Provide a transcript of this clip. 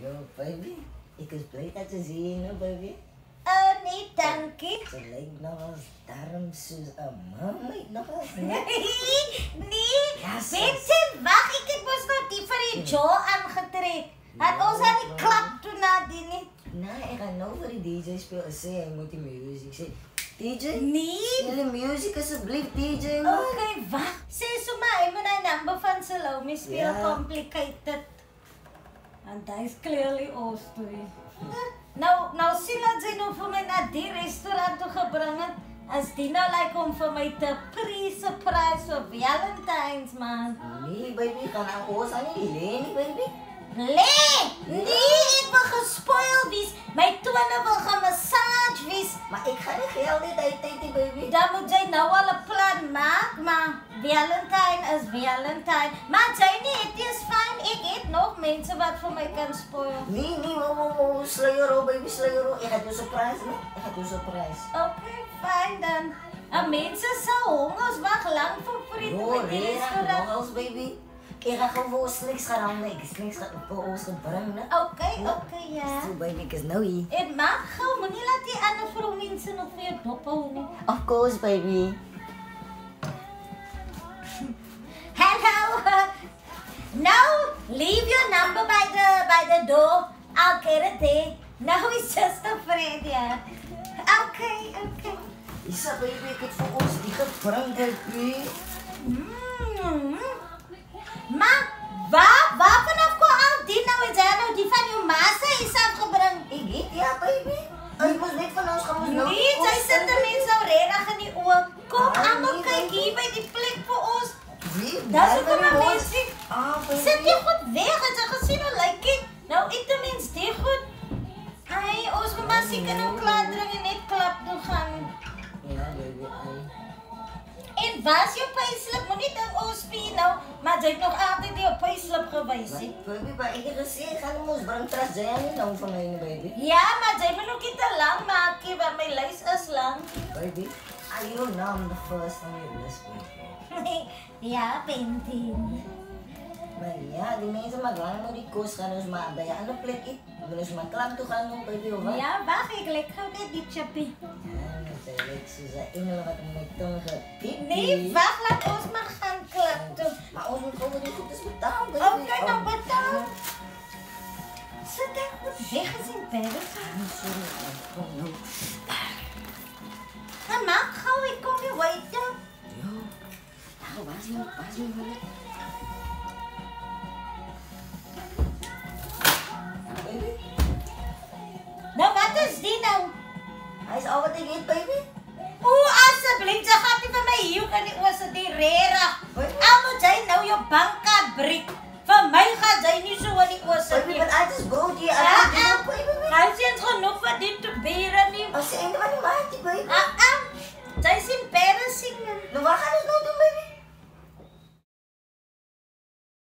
Yo, baby. Ik is blij dat te zien, hè, baby. Nee, dankie. Ze lijkt nog als daarom zoals een man lijkt nog als Nee, Ja, sis. Vincent, wacht, ik heb ons nog die vir die Joe aangetrek. Het ons aan die klap toe na die nie. Nee, ik ga nou voor die DJ spelen. Zeg, hij moet die muziek. Zeg, DJ? Nee. Speel de muziek alsjeblieft, DJ, man. Okay, wacht. Sê so maar, hy moet die number van Salome speel, Ja. complicated. And that is clearly ons twee. Nou sien dat sy nou vir my na die restaurant toe gebring het. As die nou like om vir my te pre-surprise vir Valentine's, man. Nee, baby, ga naar ons aan die Leni, baby. Nee, ek wil gespoil wees. My tone wil gemassage wees. Maar ik ga niet geld dit uit, baby. Dan moet jy nou al 'n plan maak, maar Valentine is Valentine. Maar jy nie, het is fijn. Ek het nog mense wat vir my kan spoil. Nee, wow, sluier op, baby, sluier op. Ik ga je surprise, man. Ik ga je surprise. Okay, fijn dan. En mense sal hongers wag lang vir die restaurant. Nogals, baby. Ik ga gewoon sliks gaan halen. Ik is niks voor ons gebrengen. Okay, ja. Zo, baby, ik is nou hier. En maak gauw, moenie laat die ander vrouwmense nog weer dophou nie. Of course, baby. Hello. Now leave your number by the door. I'll get it there. No, it's just a friend, yeah. Okay. Isa, baby, ik heb voor ons die gebrengen, baby. Maar waar vanaf kom al die nou is nou die van jou massa is afgebring? Ik eet, ja, baby. Ik moest niet van ons gaan. Nee, sy sit die mense nou regtig in die oë. Kom almal nee, kyk baby. hier by die plek vir ons. Wie? Dis hoekom maar mense. Baby. Sit jy goed weg, het jy gesien hoe lyk dit? Nou eet die mens dit goed. Ai, ons moet maar seker nou klaar drink en net klap toe gaan. Ja, baby, ai. En was jou payslip? Moenie dink ons spie nou, maar jy het nog altyd jou payslip gewys nie. Baby, maar ik heb gezegd, ik ga hem ons brengen terug. Jij niet nou van mij, baby. Ja, maar jy moet ook nie te lang maak nie, want my lys is lang. Baby, are you now the first on your list, baby? Ja, Pentin. Maar ja, die mensen maar gaan naar die koos gaan ons maar bij een andere plek in. We dus maar klap toe gaan doen, baby, of wat? Ja, wacht, ik lijk gauw net die chappie. Ja, dat lijkt zo'n engel wat met tong gepiept. Nee, wacht, laat ons maar gaan klap toe. Maar ons moet gewoon niet goed eens betalen, baby. Oké, nou betaal. Zit hij goed weg is in bed? Sorry, kom nou. Nou, maak gauw, ik kom je weten. Yo, nou, was je wel? Baby, Nou, wat is die nou? hij is al wat ik eet, baby.